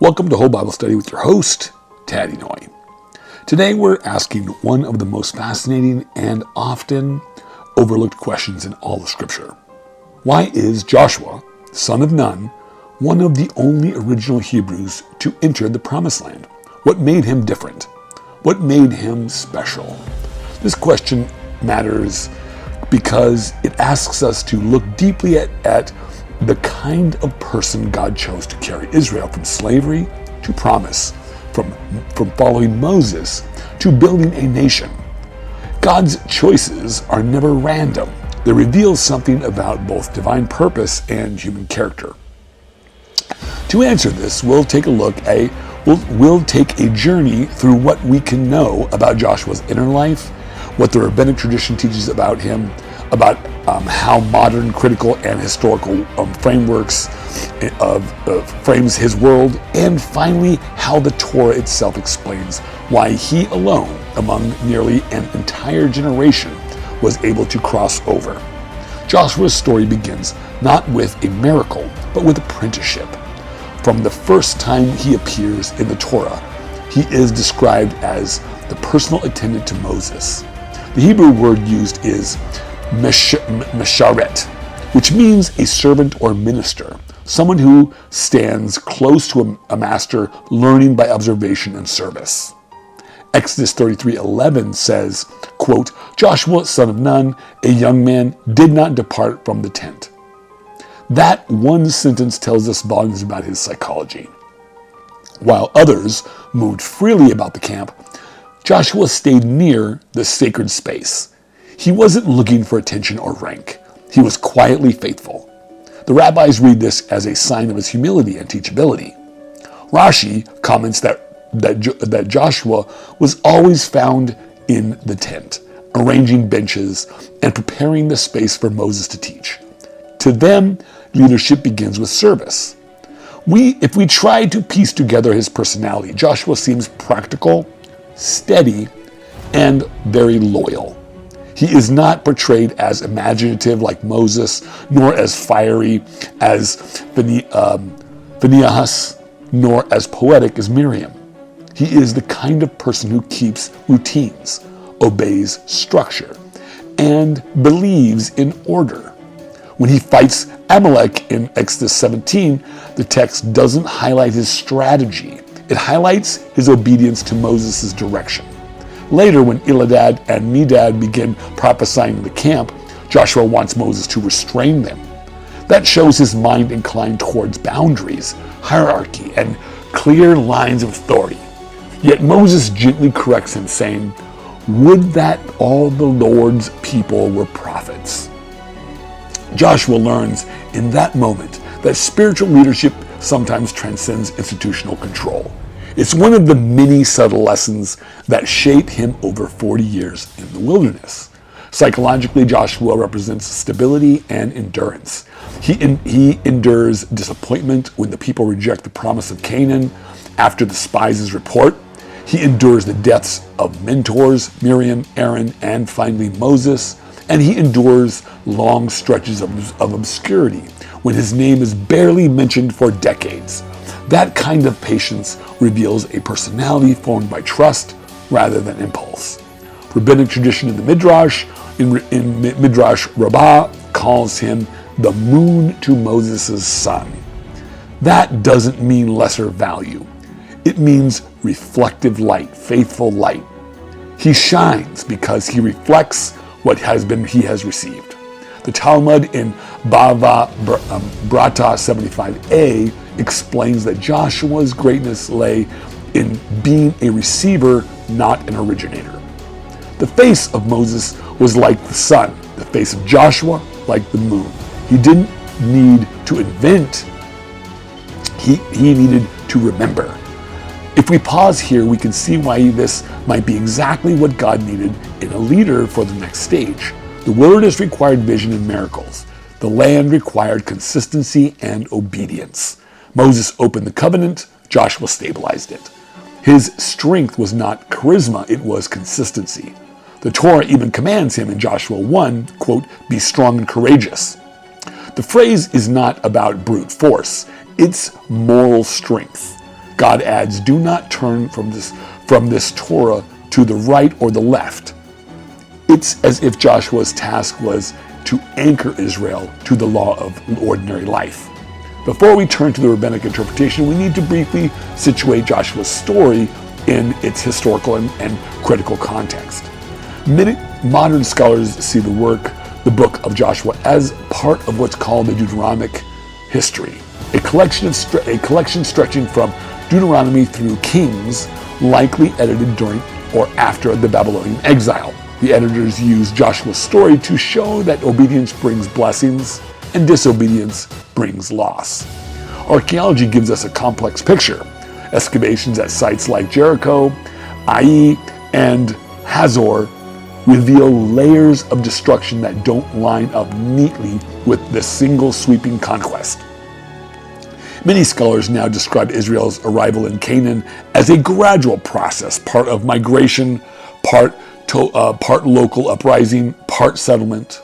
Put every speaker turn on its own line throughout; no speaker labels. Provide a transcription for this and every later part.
Welcome to Whole Bible Study with your host, Tad Inoue. Today we're asking one of the most fascinating and often overlooked questions in all of Scripture. Why is Joshua, son of Nun, one of the only original Hebrews to enter the Promised Land? What made him different? What made him special? This question matters because it asks us to look deeply at the kind of person God chose to carry Israel from slavery to promise, from following Moses to building a nation. God's choices are never random. They reveal something about both divine purpose and human character. To answer this, we'll take a journey through what we can know about Joshua's inner life, what the rabbinic tradition teaches about him, about how modern critical and historical frameworks frames his world, and finally how the Torah itself explains why he alone, among nearly an entire generation, was able to cross over. Joshua's story begins not with a miracle, but with apprenticeship. From the first time he appears in the Torah, he is described as the personal attendant to Moses. The Hebrew word used is mesharet, which means a servant or minister, someone who stands close to a master, learning by observation and service. Exodus 33:11 says, quote, Joshua, son of Nun, a young man, did not depart from the tent. That one sentence tells us volumes about his psychology. While others moved freely about the camp, Joshua stayed near the sacred space. He wasn't looking for attention or rank. He was quietly faithful. The rabbis read this as a sign of his humility and teachability. Rashi comments that Joshua was always found in the tent, arranging benches and preparing the space for Moses to teach. To them, leadership begins with service. If we try to piece together his personality, Joshua seems practical, steady, and very loyal. He is not portrayed as imaginative like Moses, nor as fiery as Phinehas, nor as poetic as Miriam. He is the kind of person who keeps routines, obeys structure, and believes in order. When he fights Amalek in Exodus 17, the text doesn't highlight his strategy. It highlights his obedience to Moses' direction. Later, when Eldad and Medad begin prophesying in the camp, Joshua wants Moses to restrain them. That shows his mind inclined towards boundaries, hierarchy, and clear lines of authority. Yet Moses gently corrects him, saying, "Would that all the Lord's people were prophets." Joshua learns in that moment that spiritual leadership sometimes transcends institutional control. It's one of the many subtle lessons that shape him over 40 years in the wilderness. Psychologically, Joshua represents stability and endurance. He endures disappointment when the people reject the promise of Canaan after the spies' report. He endures the deaths of mentors, Miriam, Aaron, and finally Moses. And he endures long stretches of obscurity when his name is barely mentioned for decades. That kind of patience reveals a personality formed by trust rather than impulse. Rabbinic tradition in the Midrash, in Midrash Rabbah, calls him the moon to Moses' sun. That doesn't mean lesser value. It means reflective light, faithful light. He shines because he reflects what he has received. The Talmud in Bava Brata 75a explains that Joshua's greatness lay in being a receiver, not an originator. The face of Moses was like the sun, the face of Joshua like the moon. He didn't need to invent, he needed to remember. If we pause here, we can see why this might be exactly what God needed in a leader for the next stage. The wilderness required vision and miracles. The land required consistency and obedience. Moses opened the covenant, Joshua stabilized it. His strength was not charisma, it was consistency. The Torah even commands him in Joshua 1, quote, "Be strong and courageous." The phrase is not about brute force, it's moral strength. God adds, do not turn from this Torah to the right or the left. It's as if Joshua's task was to anchor Israel to the law of ordinary life. Before we turn to the rabbinic interpretation, we need to briefly situate Joshua's story in its historical and critical context. Many modern scholars see the book of Joshua as part of what's called the Deuteronomic history, a collection stretching from Deuteronomy through Kings, likely edited during or after the Babylonian exile. The editors use Joshua's story to show that obedience brings blessings and disobedience brings loss. Archaeology gives us a complex picture. Excavations at sites like Jericho, Ai, and Hazor reveal layers of destruction that don't line up neatly with the single sweeping conquest. Many scholars now describe Israel's arrival in Canaan as a gradual process, part of migration, part local uprising, part settlement.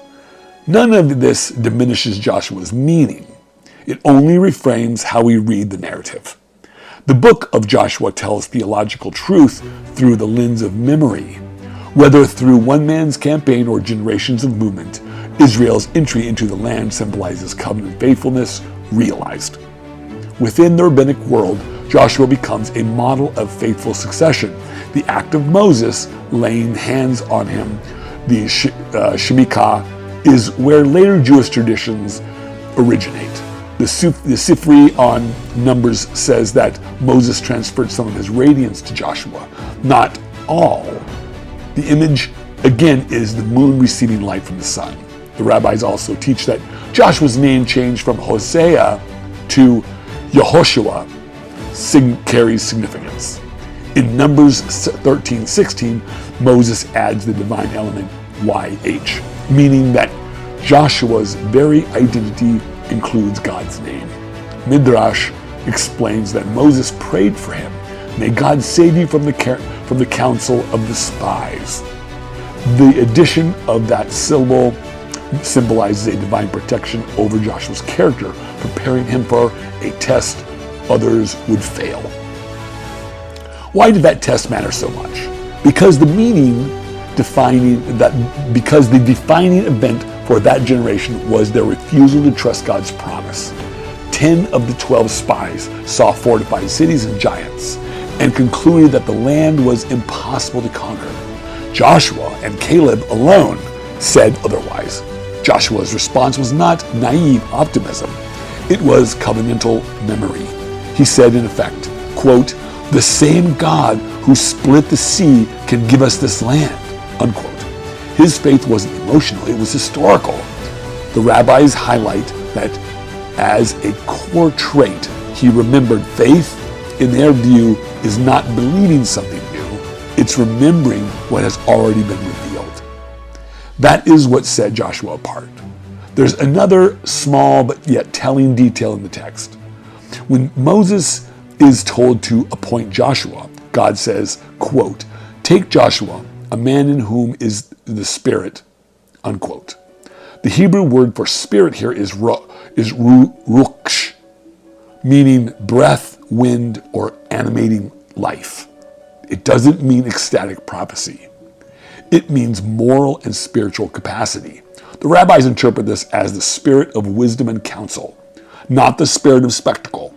None of this diminishes Joshua's meaning. It only reframes how we read the narrative. The book of Joshua tells theological truth through the lens of memory. Whether through one man's campaign or generations of movement, Israel's entry into the land symbolizes covenant faithfulness realized. Within the rabbinic world, Joshua becomes a model of faithful succession. The act of Moses laying hands on him, the Shemitah, is where later Jewish traditions originate. The Sifri on Numbers says that Moses transferred some of his radiance to Joshua. Not all. The image, again, is the moon receiving light from the sun. The rabbis also teach that Joshua's name changed from Hoshea to Yehoshua carries significance. In Numbers 13:16, Moses adds the divine element YH, meaning that Joshua's very identity includes God's name. Midrash explains that Moses prayed for him, "May God save you from the counsel of the spies." The addition of that syllable symbolizes a divine protection over Joshua's character, preparing him for a test others would fail. Why did that test matter so much? Because the defining event for that generation was their refusal to trust God's promise. 10 of the 12 spies saw fortified cities and giants and concluded that the land was impossible to conquer. Joshua and Caleb alone said otherwise. Joshua's response was not naive optimism. It was covenantal memory. He said, in effect, quote, "The same God who split the sea can give us this land," unquote. His faith wasn't emotional, it was historical. The rabbis highlight that as a core trait. He remembered faith, in their view, is not believing something new. It's remembering what has already been revealed. That is what set Joshua apart. There's another small but yet telling detail in the text. When Moses is told to appoint Joshua, God says, quote, "Take Joshua, a man in whom is the Spirit," unquote. The Hebrew word for spirit here is ruach, meaning breath, wind, or animating life. It doesn't mean ecstatic prophecy. It means moral and spiritual capacity. The rabbis interpret this as the spirit of wisdom and counsel, not the spirit of spectacle.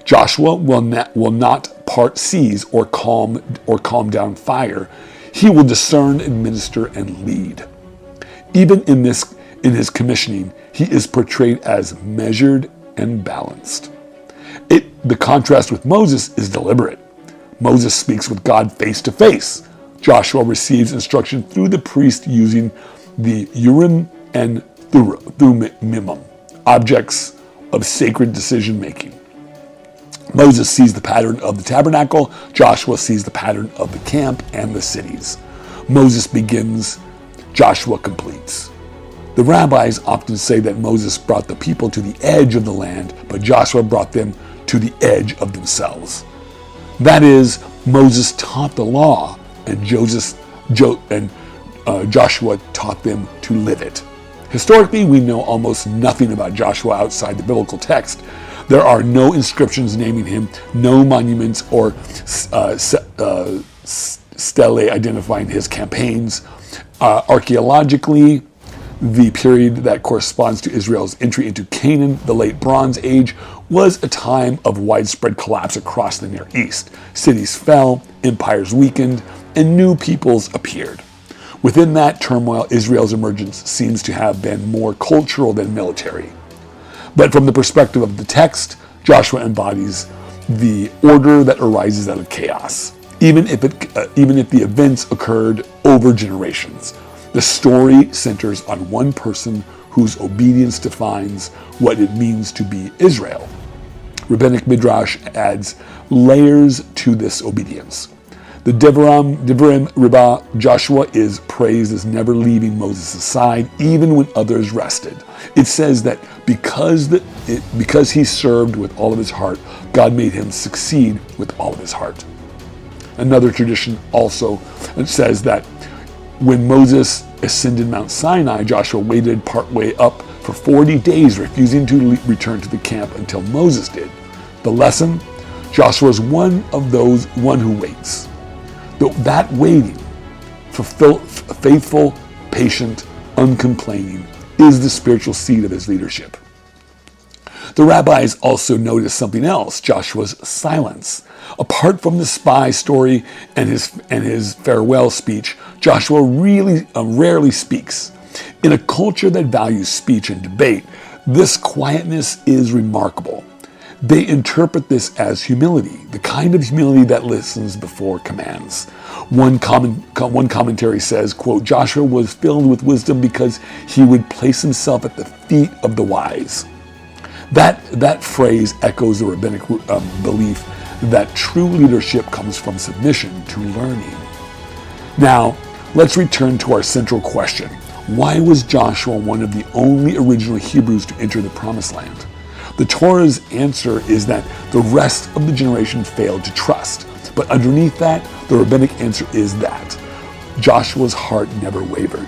Joshua will not part seas or calm down fire. He will discern, administer, and lead. Even in his commissioning, he is portrayed as measured and balanced. The contrast with Moses is deliberate. Moses speaks with God face to face. Joshua receives instruction through the priest using the Urim and Thummim, objects of sacred decision making. Moses sees the pattern of the tabernacle. Joshua sees the pattern of the camp and the cities. Moses begins, Joshua completes. The rabbis often say that Moses brought the people to the edge of the land, but Joshua brought them to the edge of themselves. That is, Moses taught the law, and Joshua taught them to live it. Historically, we know almost nothing about Joshua outside the biblical text. There are no inscriptions naming him, no monuments or stelae identifying his campaigns. Archaeologically, the period that corresponds to Israel's entry into Canaan, the late Bronze Age, was a time of widespread collapse across the Near East. Cities fell, empires weakened, and new peoples appeared. Within that turmoil, Israel's emergence seems to have been more cultural than military. But from the perspective of the text, Joshua embodies the order that arises out of chaos, even if the events occurred over generations. The story centers on one person whose obedience defines what it means to be Israel. Rabbinic Midrash adds layers to this obedience. The Devarim Rabbah, Joshua is praised as never leaving Moses' side, even when others rested. It says that because he served with all of his heart, God made him succeed with all of his heart. Another tradition also says that when Moses ascended Mount Sinai, Joshua waited partway up for 40 days, refusing to return to the camp until Moses did. The lesson? Joshua is one who waits. That waiting, faithful, patient, uncomplaining, is the spiritual seed of his leadership. The rabbis also noticed something else, Joshua's silence. Apart from the spy story and his farewell speech, Joshua really rarely speaks. In a culture that values speech and debate, this quietness is remarkable. They interpret this as humility, the kind of humility that listens before commands. One commentary says, quote, Joshua was filled with wisdom because he would place himself at the feet of the wise. That phrase echoes the rabbinic belief that true leadership comes from submission to learning. Now, let's return to our central question. Why was Joshua one of the only original Hebrews to enter the Promised Land? The Torah's answer is that the rest of the generation failed to trust. But underneath that, the rabbinic answer is that Joshua's heart never wavered.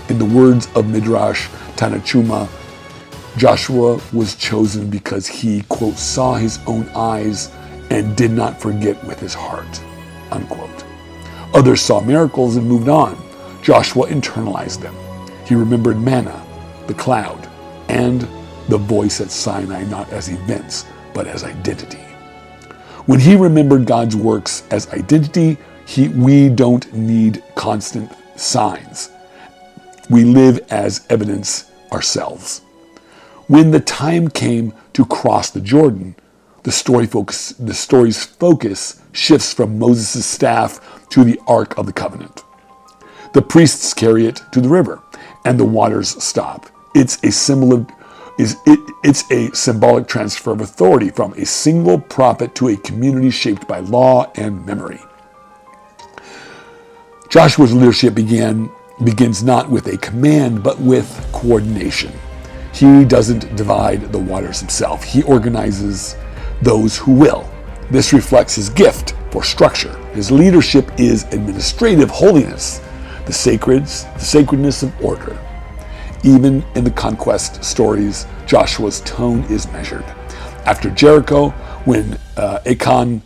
In the words of Midrash Tanachuma, Joshua was chosen because he, quote, saw his own eyes and did not forget with his heart, unquote. Others saw miracles and moved on. Joshua internalized them. He remembered manna, the cloud, and the voice at Sinai not as events, but as identity. When he remembered God's works as identity, we don't need constant signs. We live as evidence ourselves. When the time came to cross the Jordan, the story's focus shifts from Moses' staff to the Ark of the Covenant. The priests carry it to the river, and the waters stop. It's a symbolic transfer of authority from a single prophet to a community shaped by law and memory. Joshua's leadership begins not with a command, but with coordination. He doesn't divide the waters himself. He organizes those who will. This reflects his gift for structure. His leadership is administrative holiness, the sacredness of order. Even in the conquest stories, Joshua's tone is measured. After Jericho, when Achan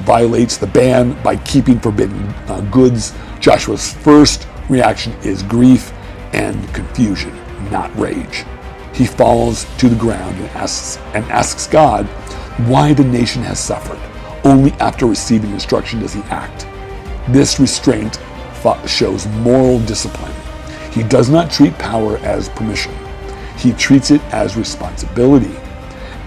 violates the ban by keeping forbidden goods, Joshua's first reaction is grief and confusion, not rage. He falls to the ground and asks God why the nation has suffered. Only after receiving instruction does he act. This restraint shows moral discipline. He does not treat power as permission. He treats it as responsibility.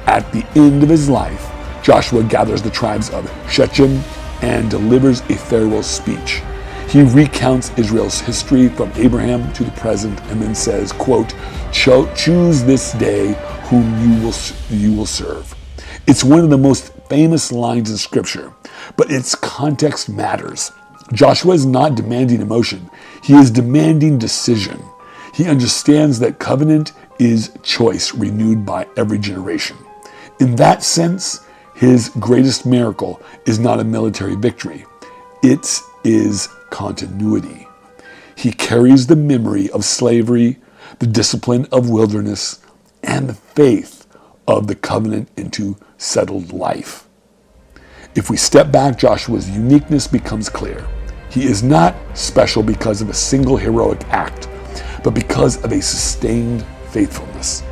At the end of his life, Joshua gathers the tribes of Shechem and delivers a farewell speech. He recounts Israel's history from Abraham to the present and then says, quote, choose this day whom you will serve. It's one of the most famous lines in Scripture, but its context matters. Joshua is not demanding emotion. He is demanding decision. He understands that covenant is choice renewed by every generation. In that sense, his greatest miracle is not a military victory. It is continuity. He carries the memory of slavery, the discipline of wilderness, and the faith of the covenant into settled life. If we step back, Joshua's uniqueness becomes clear. He is not special because of a single heroic act, but because of a sustained faithfulness.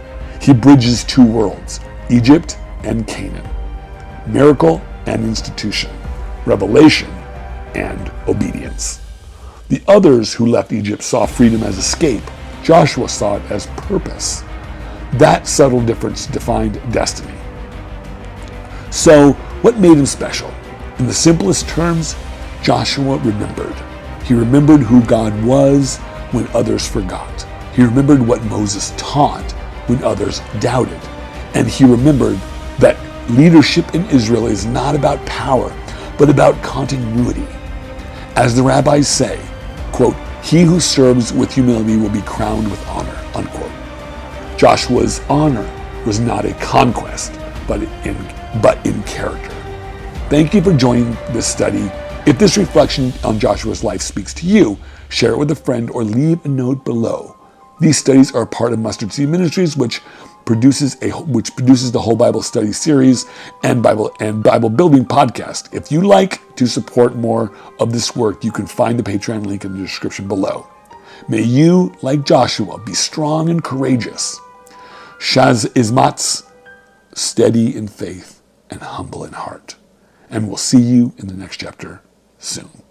He bridges two worlds, Egypt and Canaan, miracle and institution, revelation and obedience. The others who left Egypt saw freedom as escape. Joshua saw it as purpose. That subtle difference defined destiny. So, what made him special? In the simplest terms, Joshua remembered. He remembered who God was when others forgot. He remembered what Moses taught when others doubted. And he remembered that leadership in Israel is not about power, but about continuity. As the rabbis say, quote, "He who serves with humility will be crowned with honor," unquote. Joshua's honor was not a conquest, but in character. Thank you for joining this study. If this reflection on Joshua's life speaks to you, share it with a friend or leave a note below. These studies are part of Mustard Seed Ministries, which produces the Whole Bible Study series and Bible Building podcast. If you like to support more of this work, you can find the Patreon link in the description below. May you, like Joshua, be strong and courageous. Shaz Ismatz, steady in faith and humble in heart. And we'll see you in the next chapter soon.